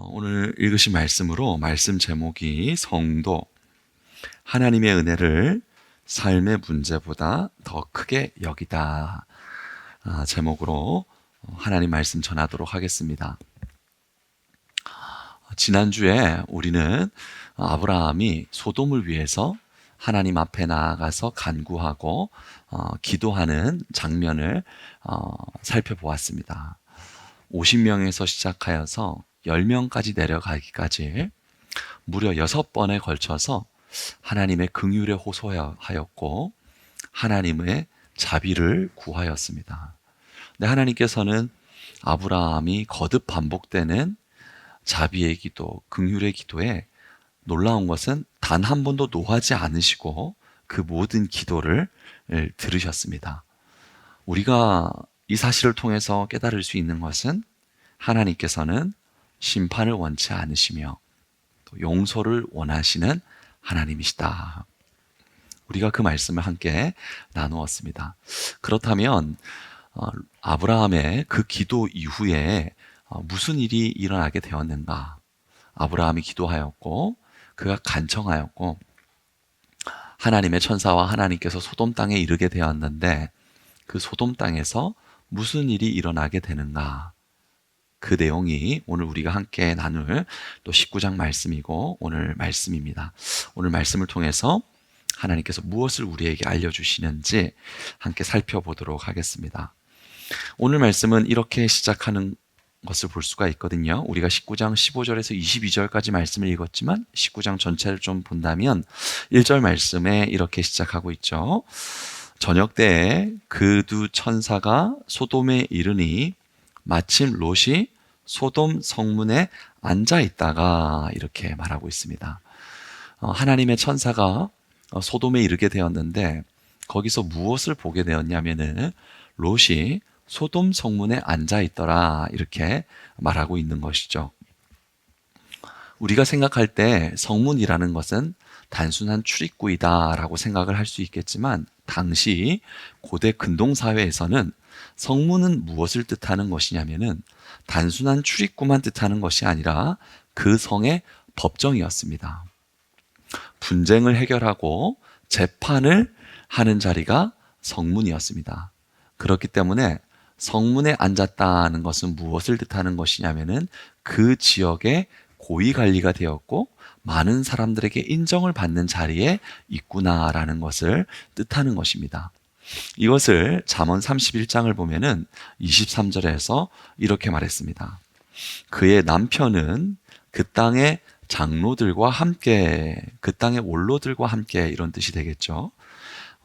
오늘 읽으신 말씀으로 말씀 제목이 성도, 하나님의 은혜를 삶의 문제보다 더 크게 여기다 제목으로 하나님 말씀 전하도록 하겠습니다. 지난주에 우리는 아브라함이 소돔을 위해서 하나님 앞에 나아가서 간구하고 기도하는 장면을 살펴보았습니다. 50명에서 시작하여서 10명까지 내려가기까지 무려 6번에 걸쳐서 하나님의 긍휼에 호소하였고 하나님의 자비를 구하였습니다. 근데 하나님께서는 아브라함이 거듭 반복되는 자비의 기도, 긍휼의 기도에 놀라운 것은 단 한 번도 노하지 않으시고 그 모든 기도를 들으셨습니다. 우리가 이 사실을 통해서 깨달을 수 있는 것은 하나님께서는 심판을 원치 않으시며 또 용서를 원하시는 하나님이시다. 우리가 그 말씀을 함께 나누었습니다. 그렇다면 아브라함의 그 기도 이후에 무슨 일이 일어나게 되었는가? 아브라함이 기도하였고 그가 간청하였고 하나님의 천사와 하나님께서 소돔 땅에 이르게 되었는데 그 소돔 땅에서 무슨 일이 일어나게 되는가? 그 내용이 오늘 우리가 함께 나눌 또 19장 말씀이고 오늘 말씀입니다. 오늘 말씀을 통해서 하나님께서 무엇을 우리에게 알려주시는지 함께 살펴보도록 하겠습니다. 오늘 말씀은 이렇게 시작하는 것을 볼 수가 있거든요. 우리가 19장 15절에서 22절까지 말씀을 읽었지만 19장 전체를 좀 본다면 1절 말씀에 이렇게 시작하고 있죠. 저녁 때에 그 두 천사가 소돔에 이르니 마침 롯이 소돔 성문에 앉아 있다가 이렇게 말하고 있습니다. 하나님의 천사가 소돔에 이르게 되었는데 거기서 무엇을 보게 되었냐면은 롯이 소돔 성문에 앉아 있더라 이렇게 말하고 있는 것이죠. 우리가 생각할 때 성문이라는 것은 단순한 출입구이다라고 생각을 할 수 있겠지만 당시 고대 근동사회에서는 성문은 무엇을 뜻하는 것이냐면은 단순한 출입구만 뜻하는 것이 아니라 그 성의 법정이었습니다. 분쟁을 해결하고 재판을 하는 자리가 성문이었습니다. 그렇기 때문에 성문에 앉았다는 것은 무엇을 뜻하는 것이냐면은 그 지역의 고위 관리가 되었고 많은 사람들에게 인정을 받는 자리에 있구나라는 것을 뜻하는 것입니다. 이것을 잠언 31장을 보면은 23절에서 이렇게 말했습니다. 그의 남편은 그 땅의 장로들과 함께, 그 땅의 원로들과 함께 이런 뜻이 되겠죠.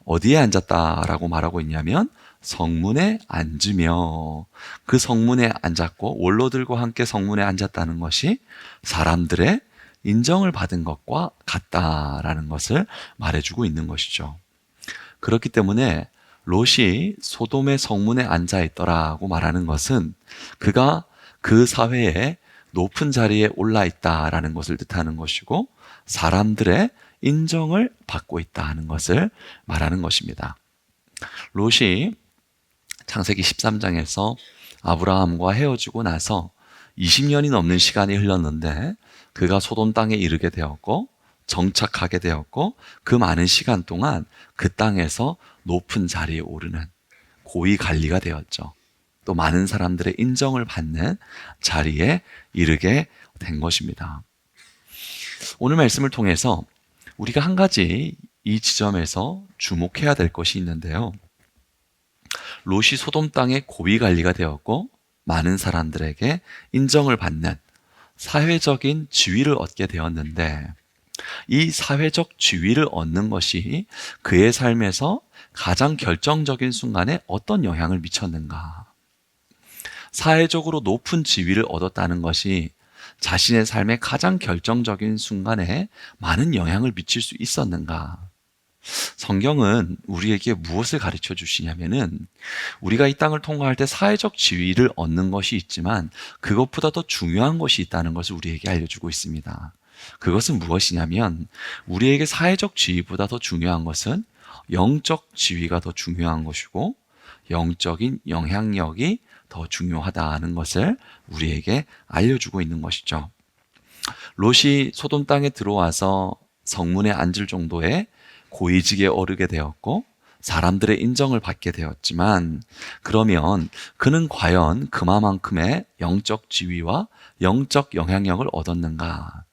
어디에 앉았다라고 말하고 있냐면 성문에 앉으며 그 성문에 앉았고 원로들과 함께 성문에 앉았다는 것이 사람들의 인정을 받은 것과 같다라는 것을 말해주고 있는 것이죠. 그렇기 때문에 롯이 소돔의 성문에 앉아 있더라고 말하는 것은 그가 그 사회에 높은 자리에 올라 있다라는 것을 뜻하는 것이고 사람들의 인정을 받고 있다는 것을 말하는 것입니다. 롯이 창세기 13장에서 아브라함과 헤어지고 나서 20년이 넘는 시간이 흘렀는데 그가 소돔 땅에 이르게 되었고 정착하게 되었고 그 많은 시간 동안 그 땅에서 높은 자리에 오르는 고위 관리가 되었죠. 또 많은 사람들의 인정을 받는 자리에 이르게 된 것입니다. 오늘 말씀을 통해서 우리가 한 가지 이 지점에서 주목해야 될 것이 있는데요. 롯이 소돔 땅의 고위 관리가 되었고 많은 사람들에게 인정을 받는 사회적인 지위를 얻게 되었는데 이 사회적 지위를 얻는 것이 그의 삶에서 가장 결정적인 순간에 어떤 영향을 미쳤는가? 사회적으로 높은 지위를 얻었다는 것이 자신의 삶의 가장 결정적인 순간에 많은 영향을 미칠 수 있었는가? 성경은 우리에게 무엇을 가르쳐 주시냐면은 우리가 이 땅을 통과할 때 사회적 지위를 얻는 것이 있지만 그것보다 더 중요한 것이 있다는 것을 우리에게 알려주고 있습니다. 그것은 무엇이냐면 우리에게 사회적 지위보다 더 중요한 것은 영적 지위가 더 중요한 것이고 영적인 영향력이 더 중요하다는 것을 우리에게 알려주고 있는 것이죠. 롯이 소돔 땅에 들어와서 성문에 앉을 정도의 고위직에 오르게 되었고 사람들의 인정을 받게 되었지만, 그러면 그는 과연 그만큼의 영적 지위와 영적 영향력을 얻었는가?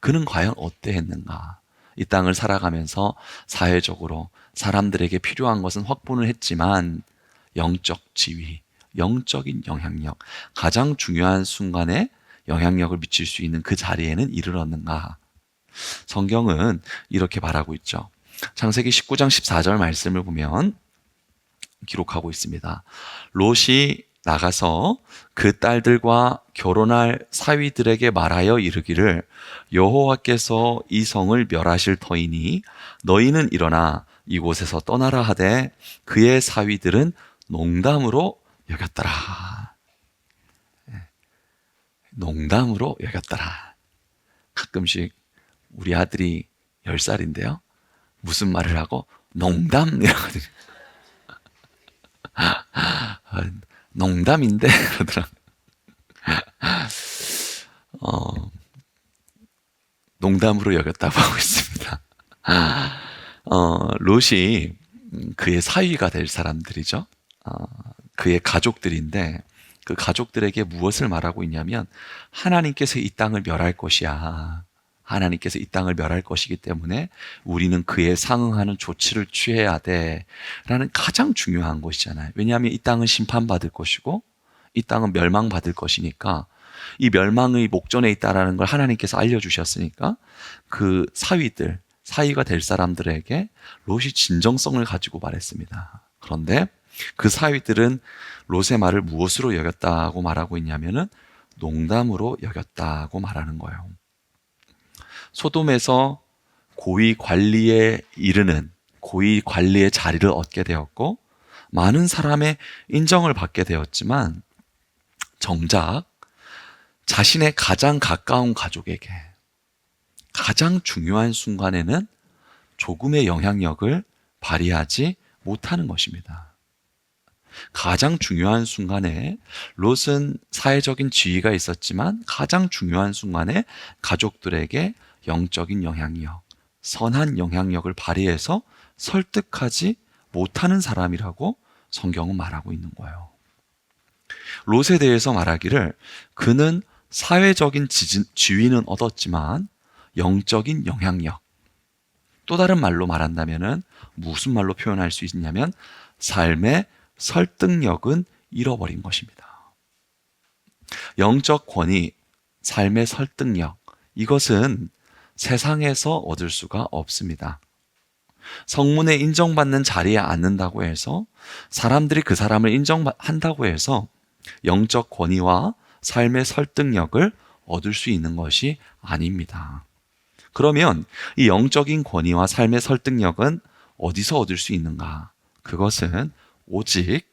그는 과연 어떠했는가? 이 땅을 살아가면서 사회적으로 사람들에게 필요한 것은 확보는 했지만 영적 지위, 영적인 영향력, 가장 중요한 순간에 영향력을 미칠 수 있는 그 자리에는 이르렀는가? 성경은 이렇게 말하고 있죠. 창세기 19장 14절 말씀을 보면 기록하고 있습니다. 롯이 나가서 그 딸들과 결혼할 사위들에게 말하여 이르기를 여호와께서 이 성을 멸하실 터이니 너희는 일어나 이곳에서 떠나라 하되 그의 사위들은 농담으로 여겼더라. 농담으로 여겼더라. 가끔씩 우리 아들이 10살인데요. 무슨 말을 하고 농담 이러거든요. 농담인데 그러더라. 농담으로 여겼다고 하고 있습니다. 롯이 그의 사위가 될 사람들이죠. 그의 가족들인데 그 가족들에게 무엇을 말하고 있냐면 하나님께서 이 땅을 멸할 것이야. 하나님께서 이 땅을 멸할 것이기 때문에 우리는 그에 상응하는 조치를 취해야 돼 라는 가장 중요한 것이잖아요. 왜냐하면 이 땅은 심판받을 것이고 이 땅은 멸망받을 것이니까, 이 멸망의 목전에 있다라는 걸 하나님께서 알려주셨으니까 그 사위가 될 사람들에게 롯이 진정성을 가지고 말했습니다. 그런데 그 사위들은 롯의 말을 무엇으로 여겼다고 말하고 있냐면은 농담으로 여겼다고 말하는 거예요. 소돔에서 고위 관리의 자리를 얻게 되었고 많은 사람의 인정을 받게 되었지만, 정작 자신의 가장 가까운 가족에게 가장 중요한 순간에는 조금의 영향력을 발휘하지 못하는 것입니다. 가장 중요한 순간에 롯은 사회적인 지위가 있었지만 가장 중요한 순간에 가족들에게 영적인 영향력, 선한 영향력을 발휘해서 설득하지 못하는 사람이라고 성경은 말하고 있는 거예요. 롯에 대해서 말하기를 그는 사회적인 지위는 얻었지만 영적인 영향력, 또 다른 말로 말한다면 무슨 말로 표현할 수 있냐면 삶의 설득력은 잃어버린 것입니다. 영적 권위, 삶의 설득력, 이것은 세상에서 얻을 수가 없습니다. 성문에 인정받는 자리에 앉는다고 해서, 사람들이 그 사람을 인정한다고 해서 영적 권위와 삶의 설득력을 얻을 수 있는 것이 아닙니다. 그러면 이 영적인 권위와 삶의 설득력은 어디서 얻을 수 있는가? 그것은 오직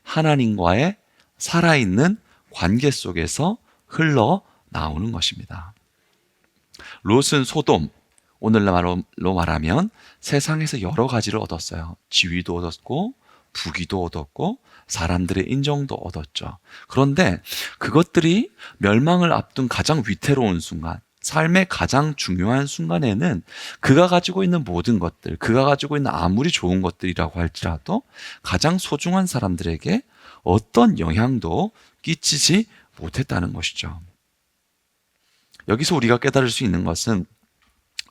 하나님과의 살아있는 관계 속에서 흘러나오는 것입니다. 롯은 소돔, 오늘날로 말하면 세상에서 여러 가지를 얻었어요. 지위도 얻었고 부귀도 얻었고 사람들의 인정도 얻었죠. 그런데 그것들이 멸망을 앞둔 가장 위태로운 순간, 삶의 가장 중요한 순간에는 그가 가지고 있는 모든 것들, 그가 가지고 있는 아무리 좋은 것들이라고 할지라도 가장 소중한 사람들에게 어떤 영향도 끼치지 못했다는 것이죠. 여기서 우리가 깨달을 수 있는 것은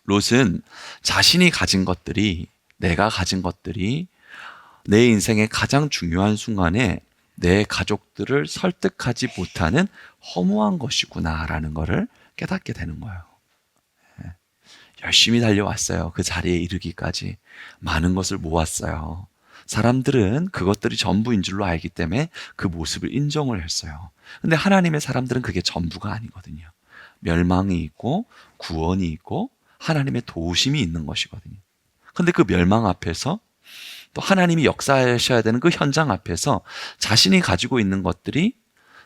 롯은 자신이 가진 것들이, 내가 가진 것들이 내 인생의 가장 중요한 순간에 내 가족들을 설득하지 못하는 허무한 것이구나라는 것을 깨닫게 되는 거예요. 열심히 달려왔어요. 그 자리에 이르기까지 많은 것을 모았어요. 사람들은 그것들이 전부인 줄로 알기 때문에 그 모습을 인정을 했어요. 근데 하나님의 사람들은 그게 전부가 아니거든요. 멸망이 있고 구원이 있고 하나님의 도우심이 있는 것이거든요. 근데 그 멸망 앞에서, 또 하나님이 역사하셔야 되는 그 현장 앞에서 자신이 가지고 있는 것들이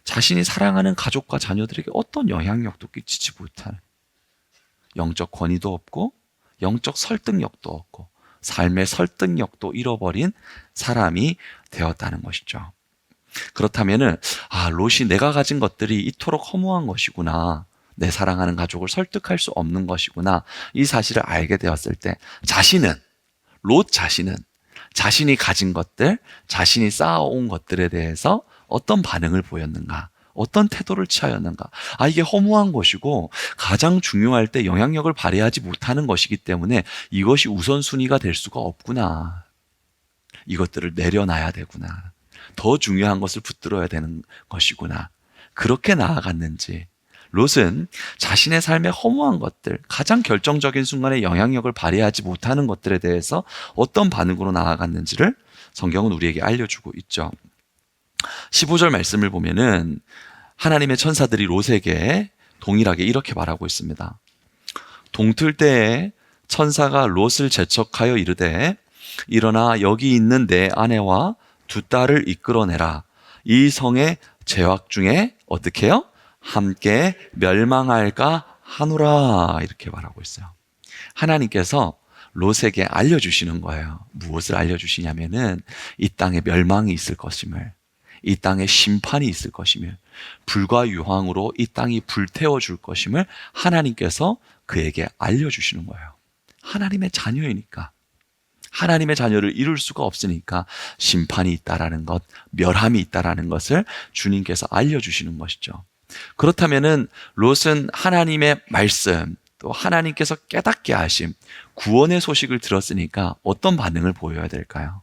자신이 사랑하는 가족과 자녀들에게 어떤 영향력도 끼치지 못하는, 영적 권위도 없고 영적 설득력도 없고 삶의 설득력도 잃어버린 사람이 되었다는 것이죠. 그렇다면은 롯이 내가 가진 것들이 이토록 허무한 것이구나, 내 사랑하는 가족을 설득할 수 없는 것이구나. 이 사실을 알게 되었을 때 롯 자신은 자신이 가진 것들, 자신이 쌓아온 것들에 대해서 어떤 반응을 보였는가, 어떤 태도를 취하였는가. 이게 허무한 것이고 가장 중요할 때 영향력을 발휘하지 못하는 것이기 때문에 이것이 우선순위가 될 수가 없구나. 이것들을 내려놔야 되구나. 더 중요한 것을 붙들어야 되는 것이구나. 그렇게 나아갔는지, 롯은 자신의 삶의 허무한 것들, 가장 결정적인 순간에 영향력을 발휘하지 못하는 것들에 대해서 어떤 반응으로 나아갔는지를 성경은 우리에게 알려주고 있죠. 15절 말씀을 보면은 하나님의 천사들이 롯에게 동일하게 이렇게 말하고 있습니다. 동틀 때에 천사가 롯을 재촉하여 이르되 일어나 여기 있는 내 아내와 두 딸을 이끌어내라. 이 성의 죄악 중에 어떻게 해요? 함께 멸망할까 하노라. 이렇게 말하고 있어요. 하나님께서 롯에게 알려주시는 거예요. 무엇을 알려주시냐면은 이 땅에 멸망이 있을 것임을, 이 땅에 심판이 있을 것임을, 불과 유황으로 이 땅이 불태워 줄 것임을 하나님께서 그에게 알려주시는 거예요. 하나님의 자녀이니까, 하나님의 자녀를 이룰 수가 없으니까 심판이 있다라는 것, 멸함이 있다라는 것을 주님께서 알려주시는 것이죠. 그렇다면은 롯은 하나님의 말씀, 또 하나님께서 깨닫게 하심, 구원의 소식을 들었으니까 어떤 반응을 보여야 될까요?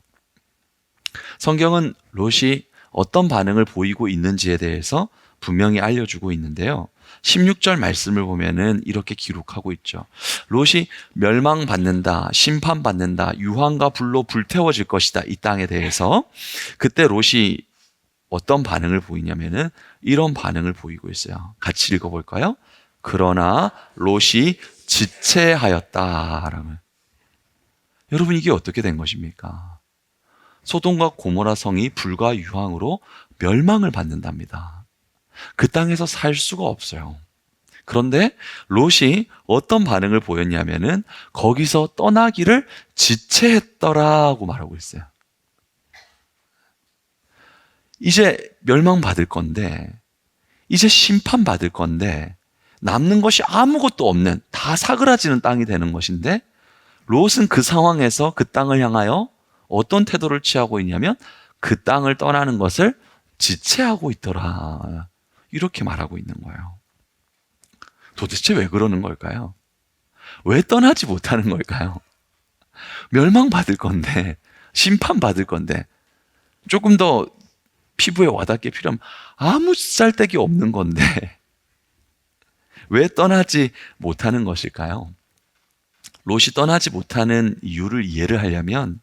성경은 롯이 어떤 반응을 보이고 있는지에 대해서 분명히 알려주고 있는데요. 16절 말씀을 보면은 이렇게 기록하고 있죠. 롯이 멸망받는다, 심판받는다, 유황과 불로 불태워질 것이다, 이 땅에 대해서. 그때 롯이 어떤 반응을 보이냐면은 이런 반응을 보이고 있어요. 같이 읽어볼까요? 그러나 롯이 지체하였다라는. 여러분, 이게 어떻게 된 것입니까? 소돔과 고모라 성이 불과 유황으로 멸망을 받는답니다. 그 땅에서 살 수가 없어요. 그런데 롯이 어떤 반응을 보였냐면은 거기서 떠나기를 지체했더라고 말하고 있어요. 이제 멸망받을 건데, 이제 심판받을 건데, 남는 것이 아무것도 없는, 다 사그라지는 땅이 되는 것인데, 롯은 그 상황에서 그 땅을 향하여 어떤 태도를 취하고 있냐면 그 땅을 떠나는 것을 지체하고 있더라. 이렇게 말하고 있는 거예요. 도대체 왜 그러는 걸까요? 왜 떠나지 못하는 걸까요? 멸망받을 건데, 심판받을 건데, 조금 더 피부에 와닿게 필요하면 아무 쓸데기 없는 건데 왜 떠나지 못하는 것일까요? 롯이 떠나지 못하는 이유를 이해를 하려면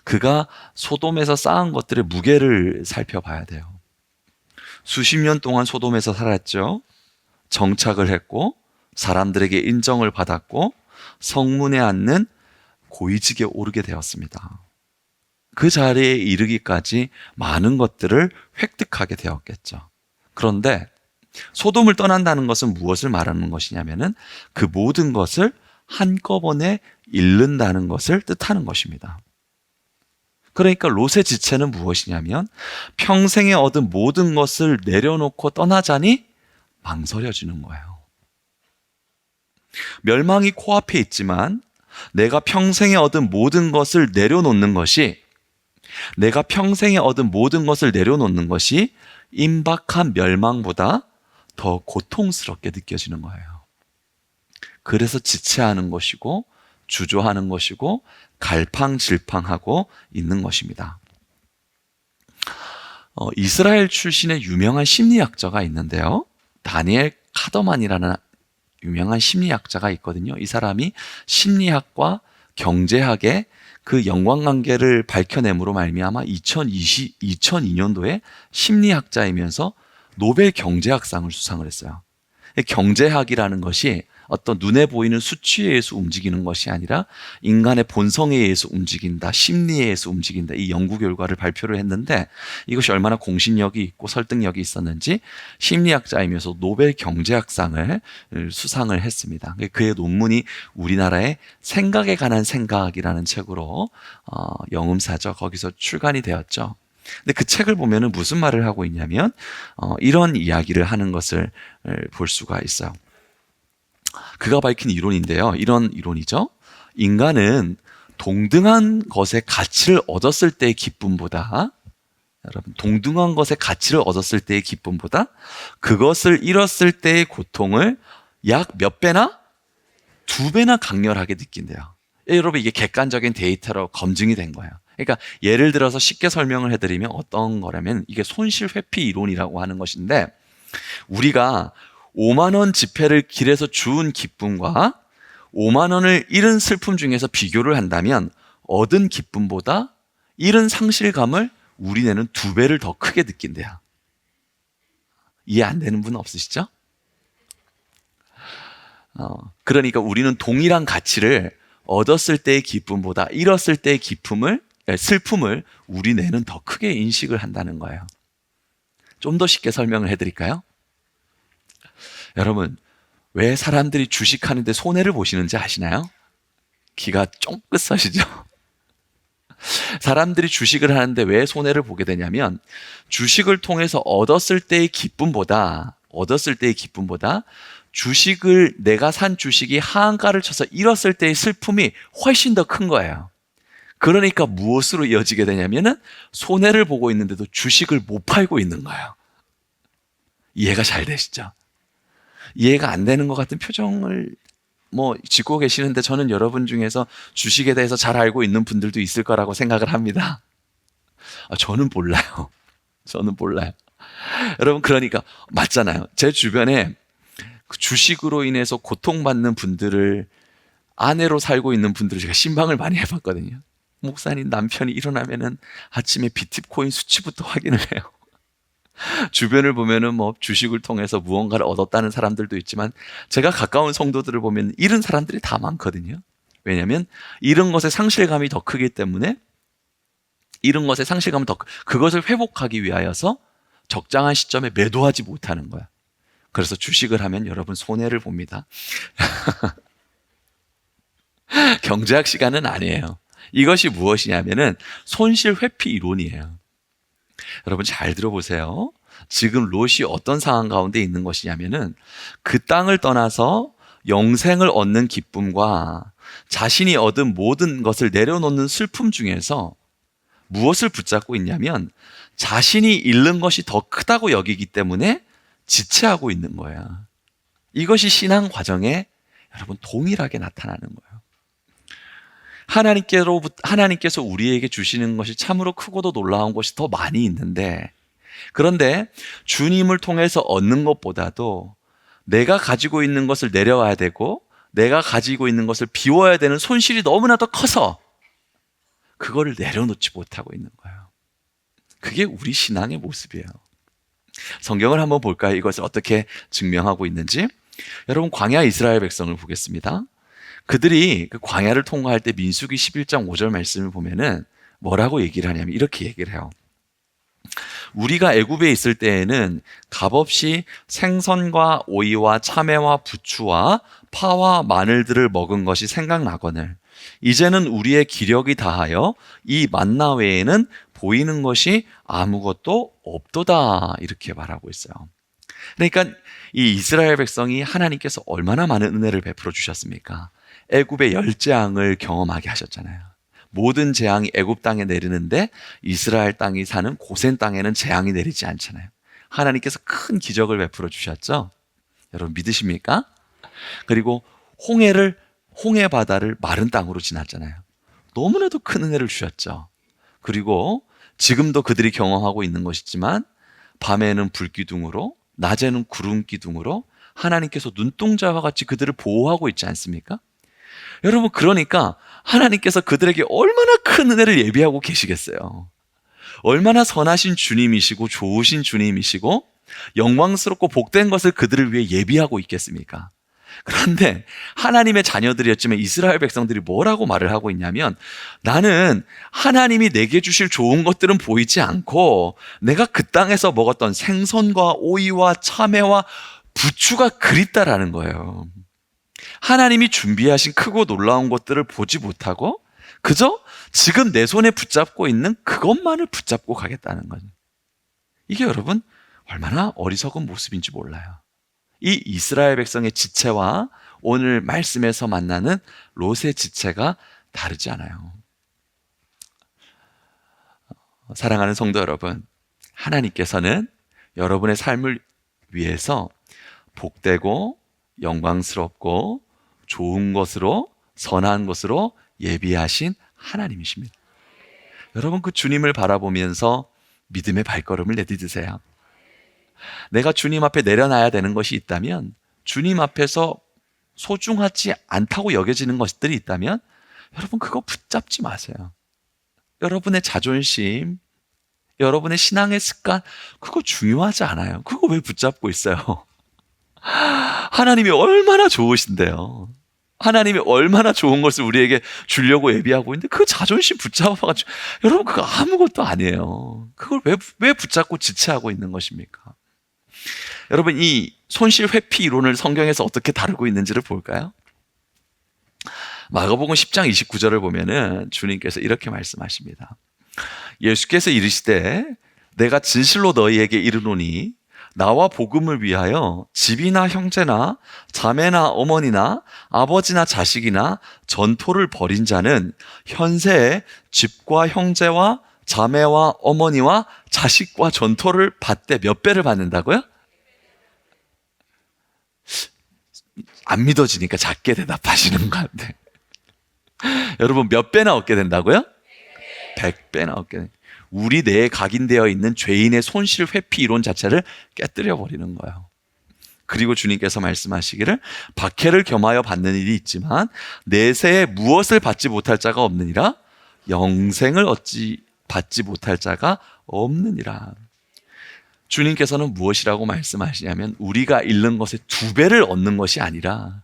그가 소돔에서 쌓은 것들의 무게를 살펴봐야 돼요. 수십 년 동안 소돔에서 살았죠. 정착을 했고 사람들에게 인정을 받았고 성문에 앉는 고위직에 오르게 되었습니다. 그 자리에 이르기까지 많은 것들을 획득하게 되었겠죠. 그런데 소돔을 떠난다는 것은 무엇을 말하는 것이냐면은 그 모든 것을 한꺼번에 잃는다는 것을 뜻하는 것입니다. 그러니까 롯의 지체는 무엇이냐면 평생에 얻은 모든 것을 내려놓고 떠나자니 망설여지는 거예요. 멸망이 코앞에 있지만 내가 평생에 얻은 모든 것을 내려놓는 것이, 내가 평생에 얻은 모든 것을 내려놓는 것이 임박한 멸망보다 더 고통스럽게 느껴지는 거예요. 그래서 지체하는 것이고 주저하는 것이고 갈팡질팡하고 있는 것입니다. 이스라엘 출신의 유명한 심리학자가 있는데요. 다니엘 카더만이라는 유명한 심리학자가 있거든요. 이 사람이 심리학과 경제학의 그 연관관계를 밝혀냄으로 말미암아 2002년도에 심리학자이면서 노벨 경제학상을 수상을 했어요. 경제학이라는 것이 어떤 눈에 보이는 수치에 의해서 움직이는 것이 아니라 인간의 본성에 의해서 움직인다, 심리에 의해서 움직인다, 이 연구 결과를 발표를 했는데 이것이 얼마나 공신력이 있고 설득력이 있었는지 심리학자이면서 노벨 경제학상을 수상을 했습니다. 그의 논문이 우리나라의 생각에 관한 생각이라는 책으로 영음사죠. 거기서 출간이 되었죠. 근데 그 책을 보면은 무슨 말을 하고 있냐면 이런 이야기를 하는 것을 볼 수가 있어요. 그가 밝힌 이론인데요. 이런 이론이죠. 인간은 동등한 것의 가치를 얻었을 때의 기쁨보다, 여러분, 동등한 것의 가치를 얻었을 때의 기쁨보다 그것을 잃었을 때의 고통을 약 몇 배나? 2배나 강렬하게 느낀대요. 여러분, 이게 객관적인 데이터로 검증이 된 거예요. 그러니까 예를 들어서 쉽게 설명을 해드리면 어떤 거라면, 이게 손실 회피 이론이라고 하는 것인데, 우리가 5만 원 지폐를 길에서 주운 기쁨과 5만 원을 잃은 슬픔 중에서 비교를 한다면 얻은 기쁨보다 잃은 상실감을 우리는 2배를 더 크게 느낀대요. 이해 안 되는 분 없으시죠? 그러니까 우리는 동일한 가치를 얻었을 때의 기쁨보다 잃었을 때의 슬픔을 우리 뇌는 더 크게 인식을 한다는 거예요. 좀 더 쉽게 설명을 해드릴까요? 여러분, 왜 사람들이 주식하는데 손해를 보시는지 아시나요? 기가 쫑긋 서시죠? 사람들이 주식을 하는데 왜 손해를 보게 되냐면, 주식을 통해서 얻었을 때의 기쁨보다 내가 산 주식이 하한가를 쳐서 잃었을 때의 슬픔이 훨씬 더 큰 거예요. 그러니까 무엇으로 이어지게 되냐면은 손해를 보고 있는데도 주식을 못 팔고 있는 거예요. 이해가 잘 되시죠? 이해가 안 되는 것 같은 표정을 짓고 계시는데, 저는 여러분 중에서 주식에 대해서 잘 알고 있는 분들도 있을 거라고 생각을 합니다. 저는 몰라요. 여러분, 그러니까 맞잖아요. 제 주변에 주식으로 인해서 고통받는 분들을, 아내로 살고 있는 분들을 제가 신방을 많이 해봤거든요. 목사님, 남편이 일어나면은 아침에 비트코인 수치부터 확인을 해요. 주변을 보면은 주식을 통해서 무언가를 얻었다는 사람들도 있지만, 제가 가까운 성도들을 보면 잃은 사람들이 다 많거든요. 왜냐하면 잃은 것의 상실감이 더 크기 때문에, 그것을 회복하기 위하여서 적당한 시점에 매도하지 못하는 거야. 그래서 주식을 하면 여러분 손해를 봅니다. 경제학 시간은 아니에요. 이것이 무엇이냐면은 손실 회피 이론이에요. 여러분 잘 들어보세요. 지금 롯이 어떤 상황 가운데 있는 것이냐면은, 그 땅을 떠나서 영생을 얻는 기쁨과 자신이 얻은 모든 것을 내려놓는 슬픔 중에서 무엇을 붙잡고 있냐면, 자신이 잃는 것이 더 크다고 여기기 때문에 지체하고 있는 거야. 이것이 신앙 과정에 여러분 동일하게 나타나는 거예요. 하나님께서 우리에게 주시는 것이 참으로 크고도 놀라운 것이 더 많이 있는데, 그런데 주님을 통해서 얻는 것보다도 내가 가지고 있는 것을 내려와야 되고, 내가 가지고 있는 것을 비워야 되는 손실이 너무나 더 커서 그거를 내려놓지 못하고 있는 거예요. 그게 우리 신앙의 모습이에요. 성경을 한번 볼까요? 이것을 어떻게 증명하고 있는지. 여러분, 광야 이스라엘 백성을 보겠습니다. 그들이 그 광야를 통과할 때 민수기 11장 5절 말씀을 보면은 뭐라고 얘기를 하냐면 이렇게 얘기를 해요. 우리가 애굽에 있을 때에는 값없이 생선과 오이와 참외와 부추와 파와 마늘들을 먹은 것이 생각나거늘 이제는 우리의 기력이 다하여 이 만나 외에는 보이는 것이 아무것도 없도다, 이렇게 말하고 있어요. 그러니까 이 이스라엘 백성이 하나님께서 얼마나 많은 은혜를 베풀어 주셨습니까? 애굽의 열재앙을 경험하게 하셨잖아요. 모든 재앙이 애굽 땅에 내리는데 이스라엘 땅이 사는 고센 땅에는 재앙이 내리지 않잖아요. 하나님께서 큰 기적을 베풀어 주셨죠. 여러분 믿으십니까? 그리고 홍해 바다를 마른 땅으로 지났잖아요. 너무나도 큰 은혜를 주셨죠. 그리고 지금도 그들이 경험하고 있는 것이지만, 밤에는 불기둥으로, 낮에는 구름기둥으로 하나님께서 눈동자와 같이 그들을 보호하고 있지 않습니까? 여러분, 그러니까 하나님께서 그들에게 얼마나 큰 은혜를 예비하고 계시겠어요. 얼마나 선하신 주님이시고 좋으신 주님이시고 영광스럽고 복된 것을 그들을 위해 예비하고 있겠습니까? 그런데 하나님의 자녀들이었지만 이스라엘 백성들이 뭐라고 말을 하고 있냐면, 나는 하나님이 내게 주실 좋은 것들은 보이지 않고 내가 그 땅에서 먹었던 생선과 오이와 참외와 부추가 그립다라는 거예요. 하나님이 준비하신 크고 놀라운 것들을 보지 못하고 그저 지금 내 손에 붙잡고 있는 그것만을 붙잡고 가겠다는 거죠. 이게 여러분 얼마나 어리석은 모습인지 몰라요. 이 이스라엘 백성의 지체와 오늘 말씀에서 만나는 롯의 지체가 다르지 않아요. 사랑하는 성도 여러분, 하나님께서는 여러분의 삶을 위해서 복되고 영광스럽고 좋은 것으로, 선한 것으로 예비하신 하나님이십니다. 여러분, 그 주님을 바라보면서 믿음의 발걸음을 내디디세요. 내가 주님 앞에 내려놔야 되는 것이 있다면, 주님 앞에서 소중하지 않다고 여겨지는 것들이 있다면 여러분 그거 붙잡지 마세요. 여러분의 자존심, 여러분의 신앙의 습관, 그거 중요하지 않아요. 그거 왜 붙잡고 있어요? 하나님이 얼마나 좋으신데요. 하나님이 얼마나 좋은 것을 우리에게 주려고 예비하고 있는데 그 자존심 붙잡아가지고, 여러분 그거 아무것도 아니에요. 그걸 왜 붙잡고 지체하고 있는 것입니까? 여러분, 이 손실 회피 이론을 성경에서 어떻게 다루고 있는지를 볼까요? 마가복음 10장 29절을 보면은 주님께서 이렇게 말씀하십니다. 예수께서 이르시되 내가 진실로 너희에게 이르노니 나와 복음을 위하여 집이나 형제나 자매나 어머니나 아버지나 자식이나 전토를 벌인 자는 현세에 집과 형제와 자매와 어머니와 자식과 전토를 받되 몇 배를 받는다고요? 안 믿어지니까 작게 대답하시는 것 같아요. 여러분, 몇 배나 얻게 된다고요? 100배나 얻게 된다고요. 우리 내에 각인되어 있는 죄인의 손실 회피 이론 자체를 깨뜨려 버리는 거예요. 그리고 주님께서 말씀하시기를 박해를 겸하여 받는 일이 있지만 내세에 무엇을 받지 못할 자가 없느니라, 영생을 받지 못할 자가 없느니라. 주님께서는 무엇이라고 말씀하시냐면 우리가 잃는 것의 2배를 얻는 것이 아니라,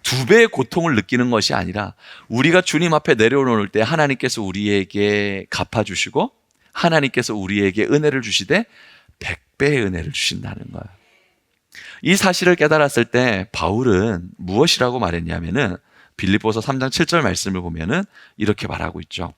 2배의 고통을 느끼는 것이 아니라, 우리가 주님 앞에 내려놓을 때 하나님께서 우리에게 갚아주시고 하나님께서 우리에게 은혜를 주시되 100배의 은혜를 주신다는 거예요. 이 사실을 깨달았을 때 바울은 무엇이라고 말했냐면은 빌립보서 3장 7절 말씀을 보면은 이렇게 말하고 있죠.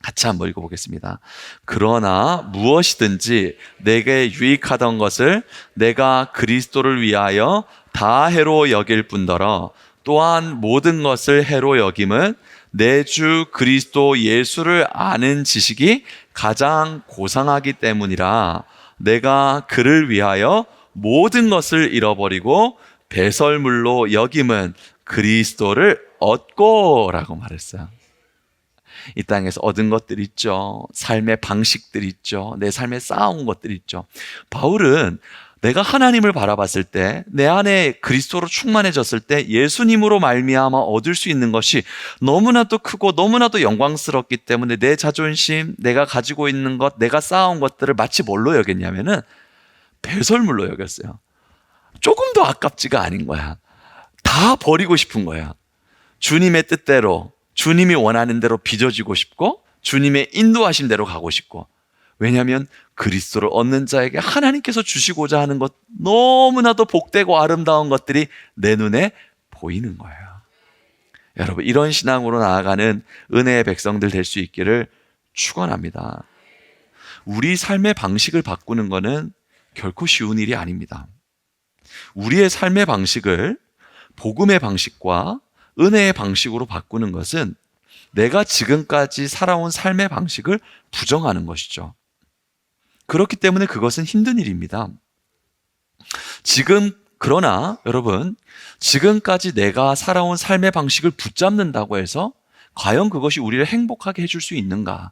같이 한번 읽어보겠습니다. 그러나 무엇이든지 내게 유익하던 것을 내가 그리스도를 위하여 다 해로 여길 뿐더러 또한 모든 것을 해로 여김은 내 주 그리스도 예수를 아는 지식이 가장 고상하기 때문이라. 내가 그를 위하여 모든 것을 잃어버리고 배설물로 여김은 그리스도를 얻고 라고 말했어요. 이 땅에서 얻은 것들 있죠. 삶의 방식들 있죠. 내 삶에 쌓아온 것들 있죠. 바울은 내가 하나님을 바라봤을 때, 내 안에 그리스도로 충만해졌을 때 예수님으로 말미암아 얻을 수 있는 것이 너무나도 크고 너무나도 영광스럽기 때문에 내 자존심, 내가 가지고 있는 것, 내가 쌓아온 것들을 마치 뭘로 여겼냐면은 배설물로 여겼어요. 조금도 아깝지가 않은 거야. 다 버리고 싶은 거야. 주님의 뜻대로, 주님이 원하는 대로 빚어지고 싶고 주님의 인도하신 대로 가고 싶고. 왜냐하면 그리스도를 얻는 자에게 하나님께서 주시고자 하는 것, 너무나도 복되고 아름다운 것들이 내 눈에 보이는 거예요. 여러분, 이런 신앙으로 나아가는 은혜의 백성들 될 수 있기를 축원합니다. 우리 삶의 방식을 바꾸는 것은 결코 쉬운 일이 아닙니다. 우리의 삶의 방식을 복음의 방식과 은혜의 방식으로 바꾸는 것은 내가 지금까지 살아온 삶의 방식을 부정하는 것이죠. 그렇기 때문에 그것은 힘든 일입니다. 그러나 여러분, 지금까지 내가 살아온 삶의 방식을 붙잡는다고 해서 과연 그것이 우리를 행복하게 해줄 수 있는가?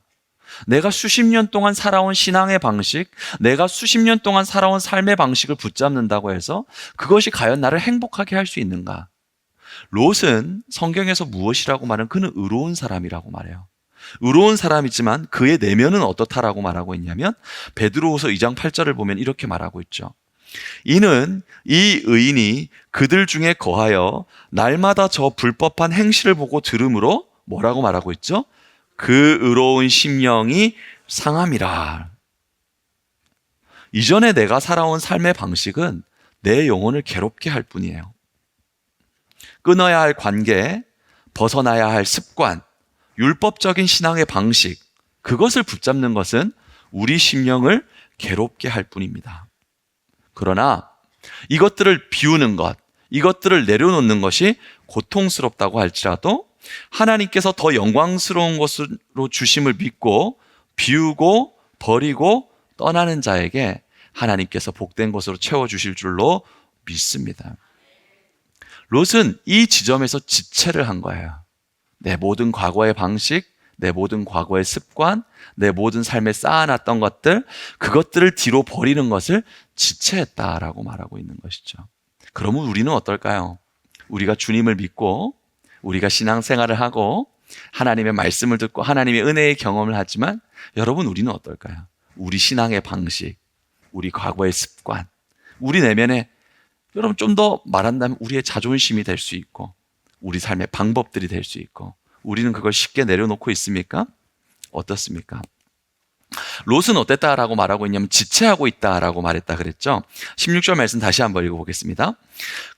내가 수십 년 동안 살아온 신앙의 방식, 내가 수십 년 동안 살아온 삶의 방식을 붙잡는다고 해서 그것이 과연 나를 행복하게 할 수 있는가? 롯은 성경에서 무엇이라고 말하는, 그는 의로운 사람이라고 말해요. 의로운 사람이지만 그의 내면은 어떻다라고 말하고 있냐면 베드로후서 2장 8절을 보면 이렇게 말하고 있죠. 이는 이 의인이 그들 중에 거하여 날마다 저 불법한 행실을 보고 들음으로 뭐라고 말하고 있죠? 그 의로운 심령이 상함이라. 이전에 내가 살아온 삶의 방식은 내 영혼을 괴롭게 할 뿐이에요. 끊어야 할 관계, 벗어나야 할 습관, 율법적인 신앙의 방식, 그것을 붙잡는 것은 우리 심령을 괴롭게 할 뿐입니다. 그러나 이것들을 비우는 것, 이것들을 내려놓는 것이 고통스럽다고 할지라도 하나님께서 더 영광스러운 것으로 주심을 믿고 비우고 버리고 떠나는 자에게 하나님께서 복된 것으로 채워주실 줄로 믿습니다. 롯은 이 지점에서 지체를 한 거예요. 내 모든 과거의 방식, 내 모든 과거의 습관, 내 모든 삶에 쌓아놨던 것들, 그것들을 뒤로 버리는 것을 지체했다라고 말하고 있는 것이죠. 그러면 우리는 어떨까요? 우리가 주님을 믿고 우리가 신앙생활을 하고 하나님의 말씀을 듣고 하나님의 은혜의 경험을 하지만 여러분, 우리는 어떨까요? 우리 신앙의 방식, 우리 과거의 습관, 우리 내면에 여러분 좀 더 말한다면 우리의 자존심이 될 수 있고 우리 삶의 방법들이 될 수 있고 우리는 그걸 쉽게 내려놓고 있습니까? 어떻습니까? 롯은 어땠다라고 말하고 있냐면 지체하고 있다라고 말했다 그랬죠. 16절 말씀 다시 한번 읽어보겠습니다.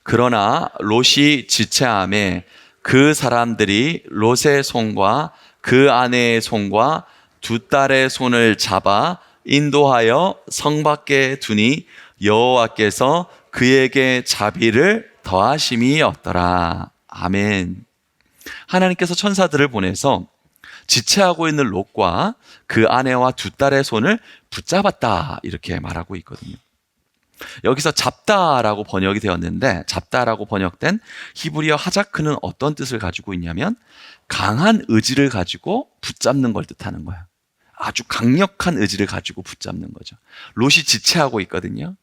그러나 롯이 지체함에 그 사람들이 롯의 손과 그 아내의 손과 두 딸의 손을 잡아 인도하여 성 밖에 두니 여호와께서 그에게 자비를 더하심이었더라. 아멘. 하나님께서 천사들을 보내서 지체하고 있는 롯과 그 아내와 두 딸의 손을 붙잡았다, 이렇게 말하고 있거든요. 여기서 잡다라고 번역이 되었는데, 잡다라고 번역된 히브리어 하자크는 어떤 뜻을 가지고 있냐면 강한 의지를 가지고 붙잡는 걸 뜻하는 거예요. 아주 강력한 의지를 가지고 붙잡는 거죠. 롯이 지체하고 있거든요.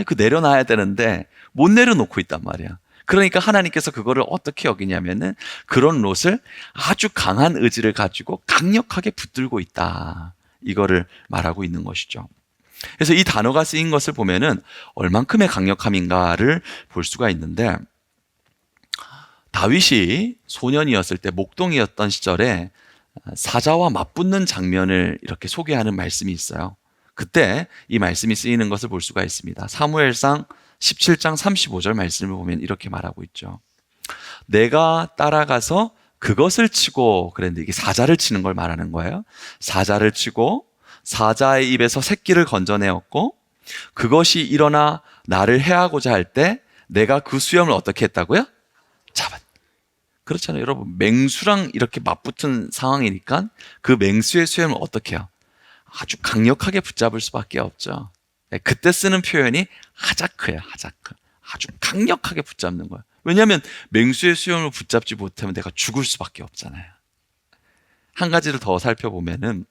그 내려놔야 되는데 못 내려놓고 있단 말이야. 그러니까 하나님께서 그거를 어떻게 여기냐면은 그런 롯을 아주 강한 의지를 가지고 강력하게 붙들고 있다, 이거를 말하고 있는 것이죠. 그래서 이 단어가 쓰인 것을 보면은 얼만큼의 강력함인가를 볼 수가 있는데, 다윗이 소년이었을 때 목동이었던 시절에 사자와 맞붙는 장면을 이렇게 소개하는 말씀이 있어요. 그때 이 말씀이 쓰이는 것을 볼 수가 있습니다. 사무엘상 17장 35절 말씀을 보면 이렇게 말하고 있죠. 내가 따라가서 그것을 치고, 그랬는데 이게 사자를 치는 걸 말하는 거예요. 사자를 치고 사자의 입에서 새끼를 건져내었고 그것이 일어나 나를 해하고자 할 때 내가 그 수염을 어떻게 했다고요? 잡았다. 그렇잖아요. 여러분, 맹수랑 이렇게 맞붙은 상황이니까 그 맹수의 수염을 어떻게 해요? 아주 강력하게 붙잡을 수밖에 없죠. 그때 쓰는 표현이 하자크예요. 하자크. 아주 강력하게 붙잡는 거예요. 왜냐하면 맹수의 수염을 붙잡지 못하면 내가 죽을 수밖에 없잖아요. 한 가지를 더 살펴보면은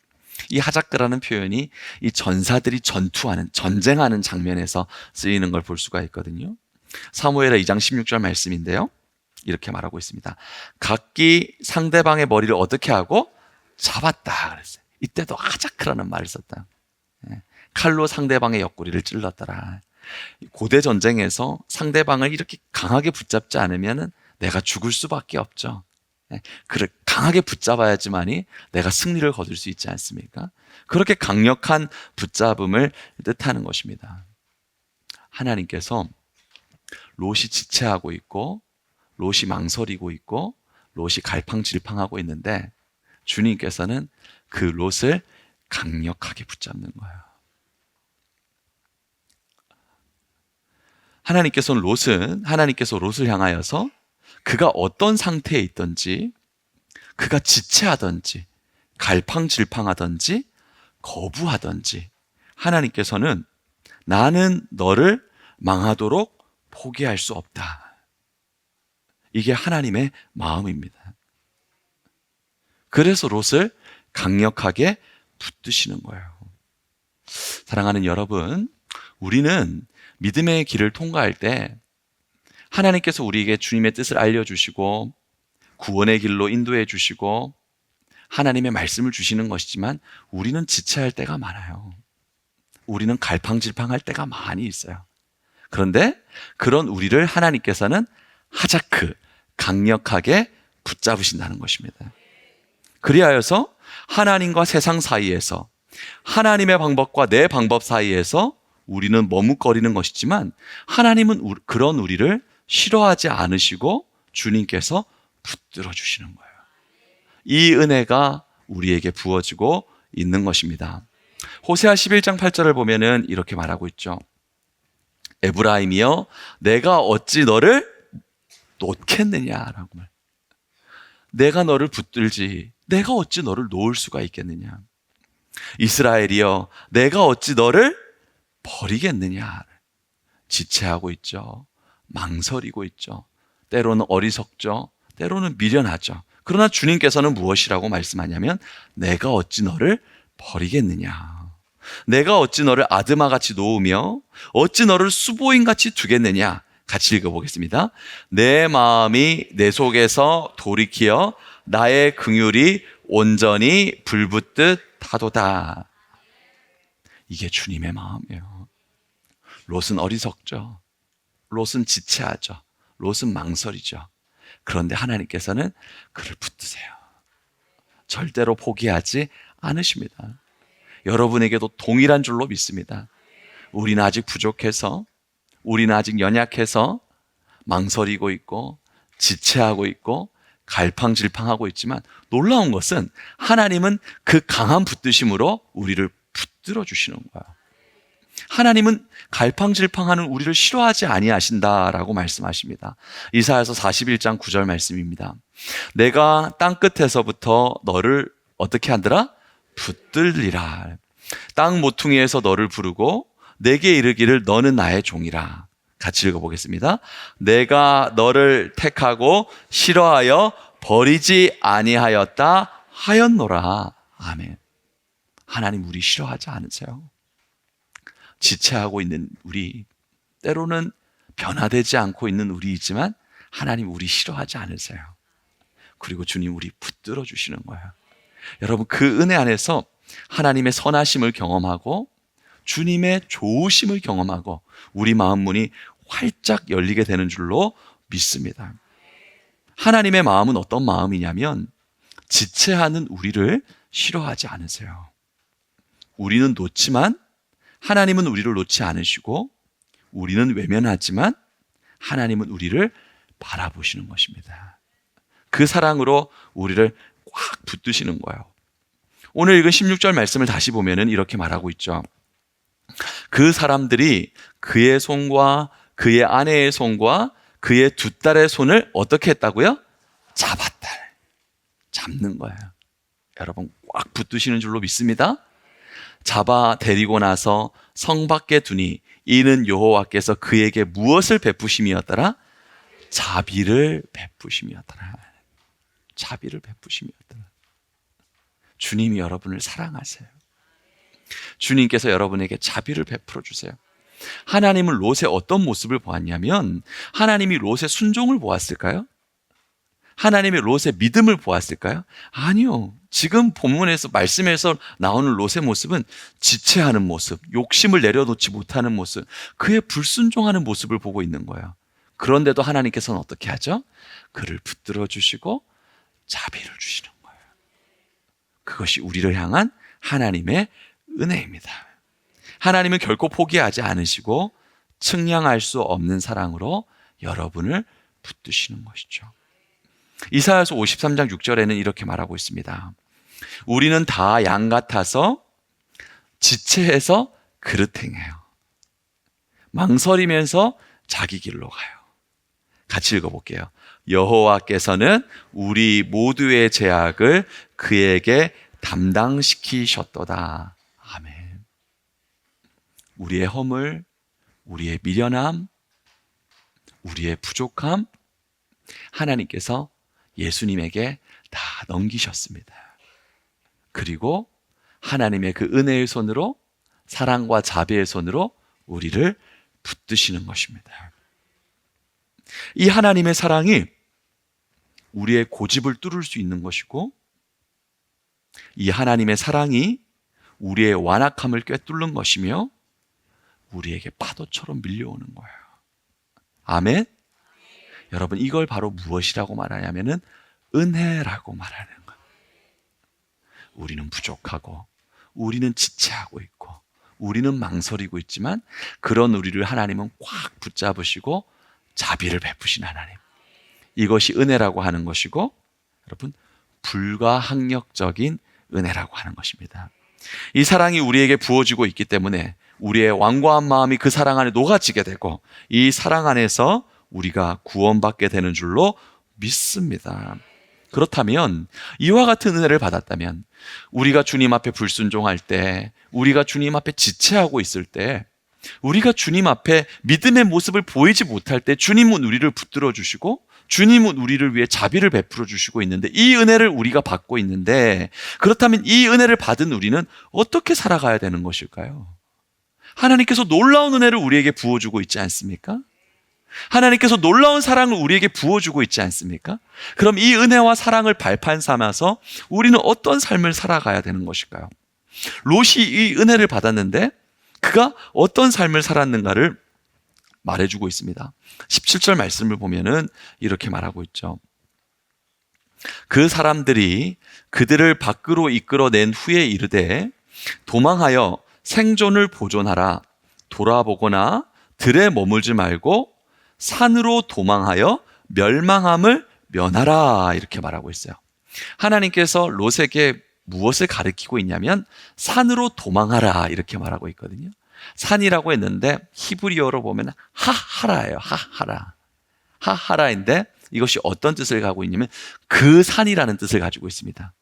이 하자크라는 표현이 이 전사들이 전투하는, 전쟁하는 장면에서 쓰이는 걸 볼 수가 있거든요. 사무엘하 2장 16절 말씀인데요, 이렇게 말하고 있습니다. 각기 상대방의 머리를 어떻게 하고 잡았다 그랬어요. 이때도 하자크라는 말을 썼다. 칼로 상대방의 옆구리를 찔렀더라. 고대 전쟁에서 상대방을 이렇게 강하게 붙잡지 않으면 내가 죽을 수밖에 없죠. 그를 강하게 붙잡아야지만이 내가 승리를 거둘 수 있지 않습니까? 그렇게 강력한 붙잡음을 뜻하는 것입니다. 하나님께서 롯이 지체하고 있고 롯이 망설이고 있고 롯이 갈팡질팡하고 있는데 주님께서는 그 롯을 강력하게 붙잡는 거예요. 하나님께서 롯을 향하여서 그가 어떤 상태에 있든지, 그가 지체하든지 갈팡질팡하든지 거부하든지 하나님께서는 나는 너를 망하도록 포기할 수 없다. 이게 하나님의 마음입니다. 그래서 롯을 강력하게 붙드시는 거예요. 사랑하는 여러분, 우리는 믿음의 길을 통과할 때 하나님께서 우리에게 주님의 뜻을 알려주시고 구원의 길로 인도해 주시고 하나님의 말씀을 주시는 것이지만 우리는 지체할 때가 많아요. 우리는 갈팡질팡할 때가 많이 있어요. 그런데 그런 우리를 하나님께서는 하자크, 강력하게 붙잡으신다는 것입니다. 그리하여서 하나님과 세상 사이에서, 하나님의 방법과 내 방법 사이에서 우리는 머뭇거리는 것이지만 하나님은 그런 우리를 싫어하지 않으시고 주님께서 붙들어 주시는 거예요. 이 은혜가 우리에게 부어지고 있는 것입니다. 호세아 11장 8절을 보면은 이렇게 말하고 있죠. 에브라임이여 내가 어찌 너를 놓겠느냐라고 말. 내가 너를 붙들지 내가 어찌 너를 놓을 수가 있겠느냐. 이스라엘이여 내가 어찌 너를 버리겠느냐. 지체하고 있죠. 망설이고 있죠. 때로는 어리석죠. 때로는 미련하죠. 그러나 주님께서는 무엇이라고 말씀하냐면 내가 어찌 너를 버리겠느냐. 내가 어찌 너를 아드마같이 놓으며 어찌 너를 수보인같이 두겠느냐. 같이 읽어보겠습니다. 내 마음이 내 속에서 돌이키어 나의 긍휼이 온전히 불붙듯 하도다. 이게 주님의 마음이에요. 롯은 어리석죠. 롯은 지체하죠. 롯은 망설이죠. 그런데 하나님께서는 그를 붙드세요. 절대로 포기하지 않으십니다. 여러분에게도 동일한 줄로 믿습니다. 우리는 아직 부족해서, 우리는 아직 연약해서 망설이고 있고 지체하고 있고 갈팡질팡하고 있지만 놀라운 것은 하나님은 그 강한 붙드심으로 우리를 붙들어 주시는 거예요. 하나님은 갈팡질팡하는 우리를 싫어하지 아니하신다라고 말씀하십니다. 이사야서 41장 9절 말씀입니다. 내가 땅끝에서부터 너를 어떻게 한더라? 붙들리라. 땅 모퉁이에서 너를 부르고 내게 이르기를 너는 나의 종이라. 같이 읽어보겠습니다. 내가 너를 택하고 싫어하여 버리지 아니하였다 하였노라. 아멘. 하나님 우리 싫어하지 않으세요? 지체하고 있는 우리, 때로는 변화되지 않고 있는 우리이지만 하나님 우리 싫어하지 않으세요. 그리고 주님 우리 붙들어 주시는 거예요. 여러분 그 은혜 안에서 하나님의 선하심을 경험하고 주님의 좋으심을 경험하고 우리 마음 문이 활짝 열리게 되는 줄로 믿습니다. 하나님의 마음은 어떤 마음이냐면 지체하는 우리를 싫어하지 않으세요. 우리는 놓지만 하나님은 우리를 놓지 않으시고 우리는 외면하지만 하나님은 우리를 바라보시는 것입니다. 그 사랑으로 우리를 꽉 붙드시는 거예요. 오늘 읽은 16절 말씀을 다시 보면은 이렇게 말하고 있죠. 그 사람들이 그의 손과 그의 아내의 손과 그의 두 딸의 손을 어떻게 했다고요? 잡았다. 잡는 거예요. 여러분 꽉 붙드시는 줄로 믿습니다. 잡아 데리고 나서 성 밖에 두니 이는 여호와께서 그에게 무엇을 베푸심이었더라? 자비를 베푸심이었더라. 자비를 베푸심이었더라. 주님이 여러분을 사랑하세요. 주님께서 여러분에게 자비를 베풀어 주세요. 하나님은 롯의 어떤 모습을 보았냐면 하나님이 롯의 순종을 보았을까요? 하나님의 롯의 믿음을 보았을까요? 아니요. 지금 본문에서 말씀에서 나오는 롯의 모습은 지체하는 모습, 욕심을 내려놓지 못하는 모습, 그의 불순종하는 모습을 보고 있는 거예요. 그런데도 하나님께서는 어떻게 하죠? 그를 붙들어 주시고 자비를 주시는 거예요. 그것이 우리를 향한 하나님의 은혜입니다. 하나님은 결코 포기하지 않으시고 측량할 수 없는 사랑으로 여러분을 붙드시는 것이죠. 이사야서 53장 6절에는 이렇게 말하고 있습니다. 우리는 다 양 같아서 지체해서 그릇 행해요. 망설이면서 자기 길로 가요. 같이 읽어볼게요. 여호와께서는 우리 모두의 죄악을 그에게 담당시키셨도다. 아멘. 우리의 허물, 우리의 미련함, 우리의 부족함, 하나님께서 예수님에게 다 넘기셨습니다. 그리고 하나님의 그 은혜의 손으로, 사랑과 자비의 손으로 우리를 붙드시는 것입니다. 이 하나님의 사랑이 우리의 고집을 뚫을 수 있는 것이고, 이 하나님의 사랑이 우리의 완악함을 꿰뚫는 것이며 우리에게 파도처럼 밀려오는 거예요. 아멘. 여러분 이걸 바로 무엇이라고 말하냐면은 은혜라고 말하는 거예요. 우리는 부족하고 우리는 지체하고 있고 우리는 망설이고 있지만 그런 우리를 하나님은 꽉 붙잡으시고 자비를 베푸신 하나님. 이것이 은혜라고 하는 것이고 여러분 불가항력적인 은혜라고 하는 것입니다. 이 사랑이 우리에게 부어지고 있기 때문에 우리의 완고한 마음이 그 사랑 안에 녹아지게 되고 이 사랑 안에서 우리가 구원받게 되는 줄로 믿습니다. 그렇다면 이와 같은 은혜를 받았다면 우리가 주님 앞에 불순종할 때, 우리가 주님 앞에 지체하고 있을 때, 우리가 주님 앞에 믿음의 모습을 보이지 못할 때 주님은 우리를 붙들어 주시고 주님은 우리를 위해 자비를 베풀어 주시고 있는데, 이 은혜를 우리가 받고 있는데, 그렇다면 이 은혜를 받은 우리는 어떻게 살아가야 되는 것일까요? 하나님께서 놀라운 은혜를 우리에게 부어주고 있지 않습니까? 하나님께서 놀라운 사랑을 우리에게 부어주고 있지 않습니까? 그럼 이 은혜와 사랑을 발판 삼아서 우리는 어떤 삶을 살아가야 되는 것일까요? 롯이 이 은혜를 받았는데 그가 어떤 삶을 살았는가를 말해주고 있습니다. 17절 말씀을 보면은 이렇게 말하고 있죠. 그 사람들이 그들을 밖으로 이끌어낸 후에 이르되 도망하여 생존을 보존하라. 돌아보거나 들에 머물지 말고 산으로 도망하여 멸망함을 면하라. 이렇게 말하고 있어요. 하나님께서 롯에게 무엇을 가르치고 있냐면 산으로 도망하라 이렇게 말하고 있거든요. 산이라고 했는데 히브리어로 보면 하하라예요. 하하라. 하하라인데 이것이 어떤 뜻을 가지고 있냐면 그 산이라는 뜻을 가지고 있습니다.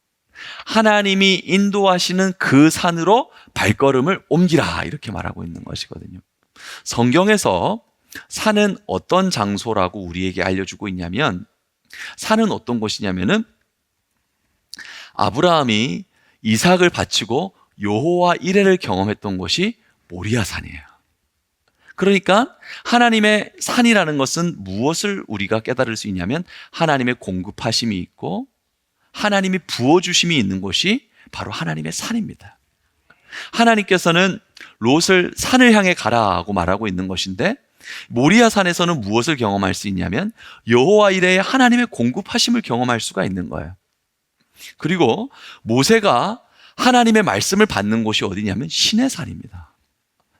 하나님이 인도하시는 그 산으로 발걸음을 옮기라 이렇게 말하고 있는 것이거든요. 성경에서 산은 어떤 장소라고 우리에게 알려주고 있냐면, 산은 어떤 곳이냐면은 아브라함이 이삭을 바치고 여호와 이레를 경험했던 곳이 모리아 산이에요. 그러니까 하나님의 산이라는 것은 무엇을 우리가 깨달을 수 있냐면 하나님의 공급하심이 있고 하나님이 부어주심이 있는 곳이 바로 하나님의 산입니다. 하나님께서는 롯을 산을 향해 가라고 말하고 있는 것인데, 모리아 산에서는 무엇을 경험할 수 있냐면 여호와 이레의 하나님의 공급하심을 경험할 수가 있는 거예요. 그리고 모세가 하나님의 말씀을 받는 곳이 어디냐면 시내산입니다.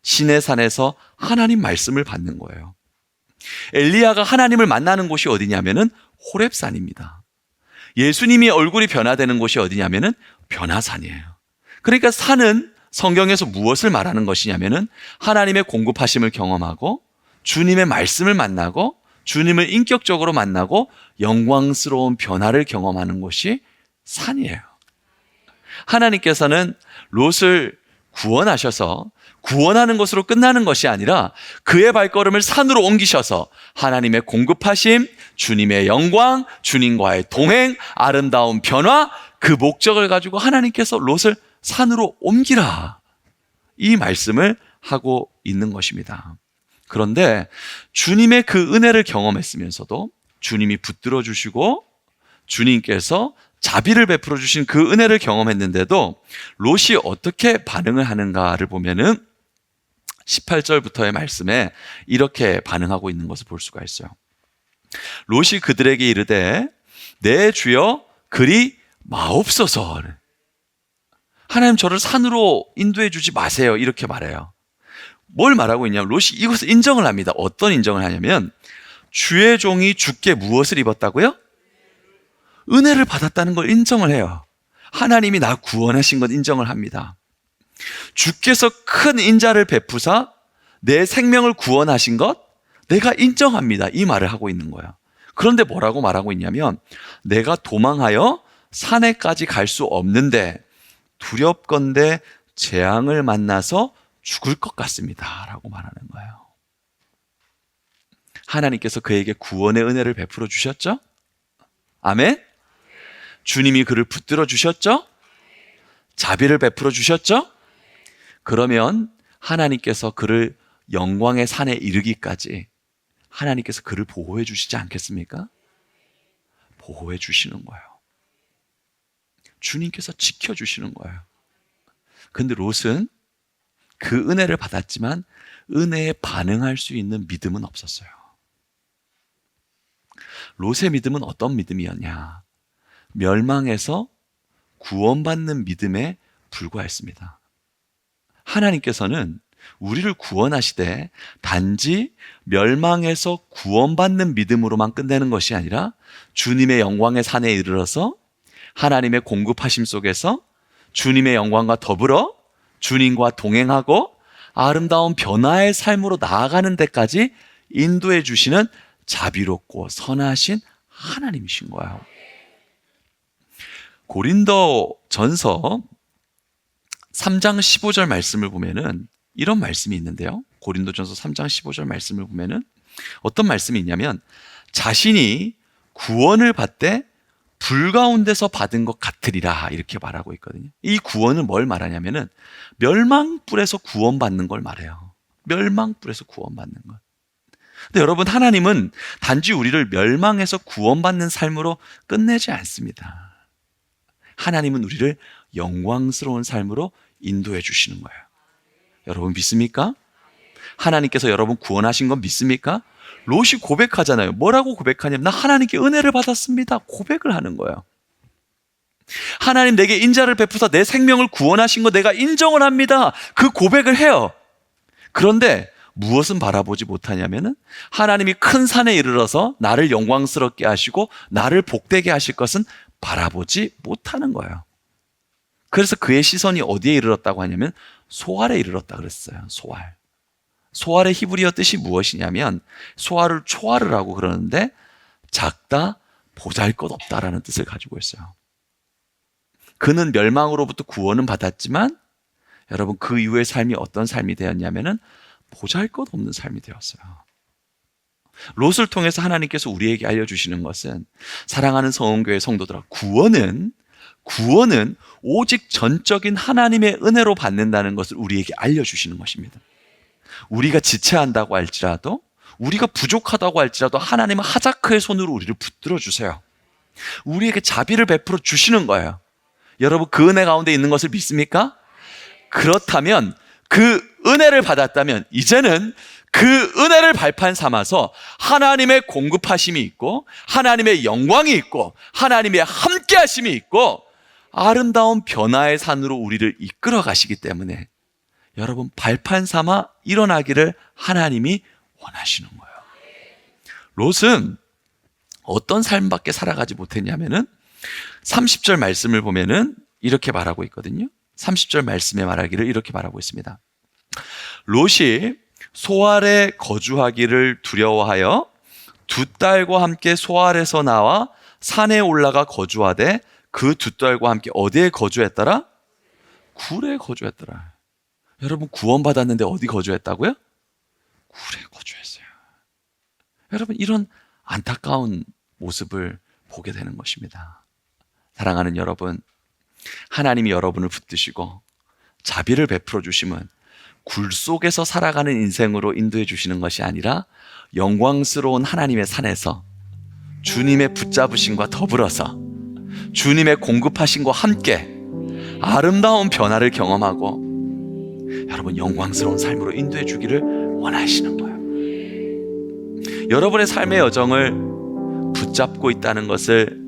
시내산에서 하나님 말씀을 받는 거예요. 엘리야가 하나님을 만나는 곳이 어디냐면은 호렙산입니다. 예수님이 얼굴이 변화되는 곳이 어디냐면은 변화산이에요. 그러니까 산은 성경에서 무엇을 말하는 것이냐면은 하나님의 공급하심을 경험하고 주님의 말씀을 만나고 주님을 인격적으로 만나고 영광스러운 변화를 경험하는 곳이 산이에요. 하나님께서는 롯을 구원하셔서 구원하는 것으로 끝나는 것이 아니라 그의 발걸음을 산으로 옮기셔서 하나님의 공급하심, 주님의 영광, 주님과의 동행, 아름다운 변화, 그 목적을 가지고 하나님께서 롯을 산으로 옮기라, 이 말씀을 하고 있는 것입니다. 그런데 주님의 그 은혜를 경험했으면서도 주님이 붙들어 주시고 주님께서 자비를 베풀어 주신 그 은혜를 경험했는데도 롯이 어떻게 반응을 하는가를 보면은 18절부터의 말씀에 이렇게 반응하고 있는 것을 볼 수가 있어요. 롯이 그들에게 이르되 내 주여 그리 마옵소서. 하나님 저를 산으로 인도해 주지 마세요. 이렇게 말해요. 뭘 말하고 있냐면 롯이 이것을 인정을 합니다. 어떤 인정을 하냐면 주의 종이 주께 무엇을 입었다고요? 은혜를 받았다는 걸 인정을 해요. 하나님이 나 구원하신 것 인정을 합니다. 주께서 큰 인자를 베푸사 내 생명을 구원하신 것 내가 인정합니다. 이 말을 하고 있는 거예요. 그런데 뭐라고 말하고 있냐면 내가 도망하여 산에까지 갈 수 없는데 두렵건대 재앙을 만나서 죽을 것 같습니다 라고 말하는 거예요. 하나님께서 그에게 구원의 은혜를 베풀어 주셨죠? 아멘? 주님이 그를 붙들어 주셨죠? 자비를 베풀어 주셨죠? 그러면 하나님께서 그를 영광의 산에 이르기까지 하나님께서 그를 보호해 주시지 않겠습니까? 보호해 주시는 거예요. 주님께서 지켜주시는 거예요. 근데 롯은 그 은혜를 받았지만 은혜에 반응할 수 있는 믿음은 없었어요. 롯의 믿음은 어떤 믿음이었냐? 멸망에서 구원받는 믿음에 불과했습니다. 하나님께서는 우리를 구원하시되 단지 멸망에서 구원받는 믿음으로만 끝내는 것이 아니라 주님의 영광의 산에 이르러서 하나님의 공급하심 속에서 주님의 영광과 더불어 주님과 동행하고 아름다운 변화의 삶으로 나아가는 데까지 인도해 주시는 자비롭고 선하신 하나님이신 거예요. 고린도전서 3장 15절 말씀을 보면은 이런 말씀이 있는데요. 고린도전서 3장 15절 말씀을 보면은 어떤 말씀이 있냐면, 자신이 구원을 받되 불 가운데서 받은 것 같으리라, 이렇게 말하고 있거든요. 이 구원은 뭘 말하냐면은 멸망불에서 구원받는 걸 말해요. 멸망불에서 구원받는 것. 근데 여러분, 하나님은 단지 우리를 멸망에서 구원받는 삶으로 끝내지 않습니다. 하나님은 우리를 영광스러운 삶으로 인도해 주시는 거예요. 여러분 믿습니까? 하나님께서 여러분 구원하신 건 믿습니까? 롯이 고백하잖아요. 뭐라고 고백하냐면, 나 하나님께 은혜를 받았습니다. 고백을 하는 거예요. 하나님 내게 인자를 베푸사 내 생명을 구원하신 거 내가 인정을 합니다. 그 고백을 해요. 그런데 무엇은 바라보지 못하냐면은, 하나님이 큰 산에 이르러서 나를 영광스럽게 하시고 나를 복되게 하실 것은 바라보지 못하는 거예요. 그래서 그의 시선이 어디에 이르렀다고 하냐면 소알에 이르렀다 그랬어요. 소알. 소알의 히브리어 뜻이 무엇이냐면, 소알을 초알이라고 그러는데 작다, 보잘것없다라는 뜻을 가지고 있어요. 그는 멸망으로부터 구원은 받았지만 여러분, 그 이후의 삶이 어떤 삶이 되었냐면은 보잘것없는 삶이 되었어요. 롯을 통해서 하나님께서 우리에게 알려주시는 것은, 사랑하는 성원교회 성도들아, 구원은 오직 전적인 하나님의 은혜로 받는다는 것을 우리에게 알려주시는 것입니다. 우리가 지체한다고 할지라도, 우리가 부족하다고 할지라도 하나님은 하자크의 손으로 우리를 붙들어 주세요. 우리에게 자비를 베풀어 주시는 거예요. 여러분, 그 은혜 가운데 있는 것을 믿습니까? 그렇다면, 그 은혜를 받았다면 이제는 그 은혜를 발판 삼아서 하나님의 공급하심이 있고, 하나님의 영광이 있고, 하나님의 함께하심이 있고, 아름다운 변화의 산으로 우리를 이끌어 가시기 때문에 여러분, 발판 삼아 일어나기를 하나님이 원하시는 거예요. 롯은 어떤 삶밖에 살아가지 못했냐면은 30절 말씀을 보면은 이렇게 말하고 있거든요. 30절 말씀에 말하기를 이렇게 말하고 있습니다. 롯이 소알에 거주하기를 두려워하여 두 딸과 함께 소알에서 나와 산에 올라가 거주하되, 그 두 딸과 함께 어디에 거주했더라? 굴에 거주했더라. 여러분, 구원받았는데 어디 거주했다고요? 굴에 거주했어요. 여러분, 이런 안타까운 모습을 보게 되는 것입니다. 사랑하는 여러분, 하나님이 여러분을 붙드시고 자비를 베풀어 주심은 굴 속에서 살아가는 인생으로 인도해 주시는 것이 아니라, 영광스러운 하나님의 산에서 주님의 붙잡으심과 더불어서 주님의 공급하심과 함께 아름다운 변화를 경험하고 여러분, 영광스러운 삶으로 인도해 주기를 원하시는 거예요. 여러분의 삶의 여정을 붙잡고 있다는 것을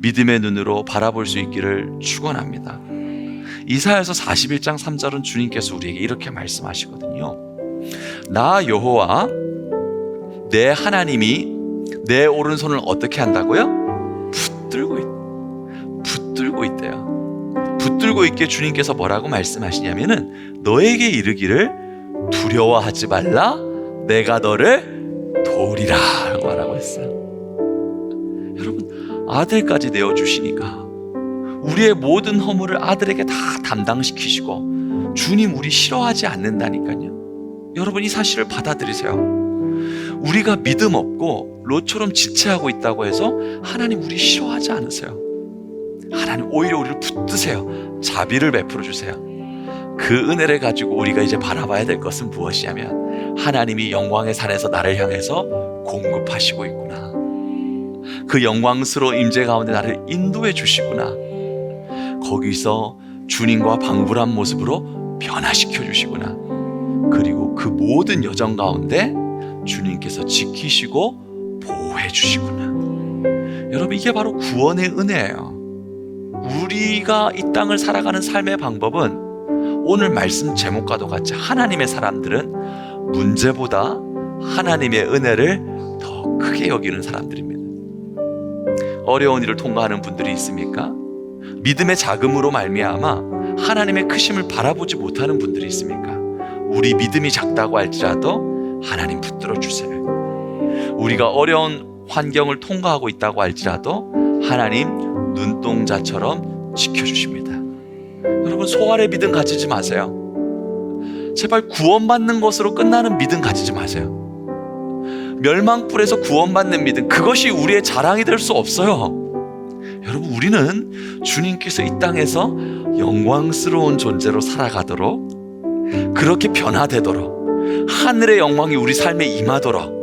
믿음의 눈으로 바라볼 수 있기를 축원합니다. 이사야서 41장 3절은 주님께서 우리에게 이렇게 말씀하시거든요. 나 여호와 내 하나님이 내 오른손을 어떻게 한다고요? 붙들고 있대요. 붙들고 있게 주님께서 뭐라고 말씀하시냐면은, 너에게 이르기를 두려워하지 말라, 내가 너를 도우리라 라고 말하고 했어요. 여러분, 아들까지 내어주시니까 우리의 모든 허물을 아들에게 다 담당시키시고, 주님 우리 싫어하지 않는다니까요. 여러분, 이 사실을 받아들이세요. 우리가 믿음 없고 롯처럼 지체하고 있다고 해서 하나님 우리 싫어하지 않으세요. 하나님 오히려 우리를 붙드세요. 자비를 베풀어 주세요. 그 은혜를 가지고 우리가 이제 바라봐야 될 것은 무엇이냐면, 하나님이 영광의 산에서 나를 향해서 공급하시고 있구나. 그 영광스러운 임재 가운데 나를 인도해 주시구나. 거기서 주님과 방불한 모습으로 변화시켜 주시구나. 그리고 그 모든 여정 가운데 주님께서 지키시고 보호해 주시구나. 여러분, 이게 바로 구원의 은혜예요. 우리가 이 땅을 살아가는 삶의 방법은 오늘 말씀 제목과도 같이, 하나님의 사람들은 문제보다 하나님의 은혜를 더 크게 여기는 사람들입니다. 어려운 일을 통과하는 분들이 있습니까? 믿음의 자금으로 말미암아 하나님의 크심을 바라보지 못하는 분들이 있습니까? 우리 믿음이 작다고 할지라도 하나님 붙들어 주세요. 우리가 어려운 환경을 통과하고 있다고 할지라도 하나님 눈동자처럼 지켜주십니다. 여러분, 소아의 믿음 가지지 마세요. 제발 구원받는 것으로 끝나는 믿음 가지지 마세요. 멸망불에서 구원받는 믿음, 그것이 우리의 자랑이 될 수 없어요. 여러분, 우리는 주님께서 이 땅에서 영광스러운 존재로 살아가도록, 그렇게 변화되도록, 하늘의 영광이 우리 삶에 임하도록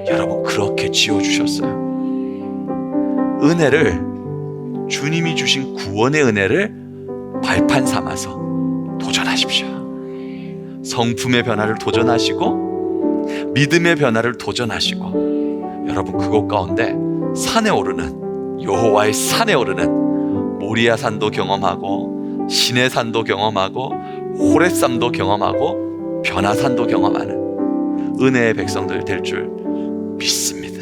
여러분 그렇게 지어주셨어요. 은혜를, 주님이 주신 구원의 은혜를 발판 삼아서 도전하십시오. 성품의 변화를 도전하시고 믿음의 변화를 도전하시고, 여러분 그것 가운데 산에 오르는, 여호와의 산에 오르는 모리아 산도 경험하고 시내 산도 경험하고 호렙산도 경험하고 변화산도 경험하는 은혜의 백성들 될 줄 믿습니다.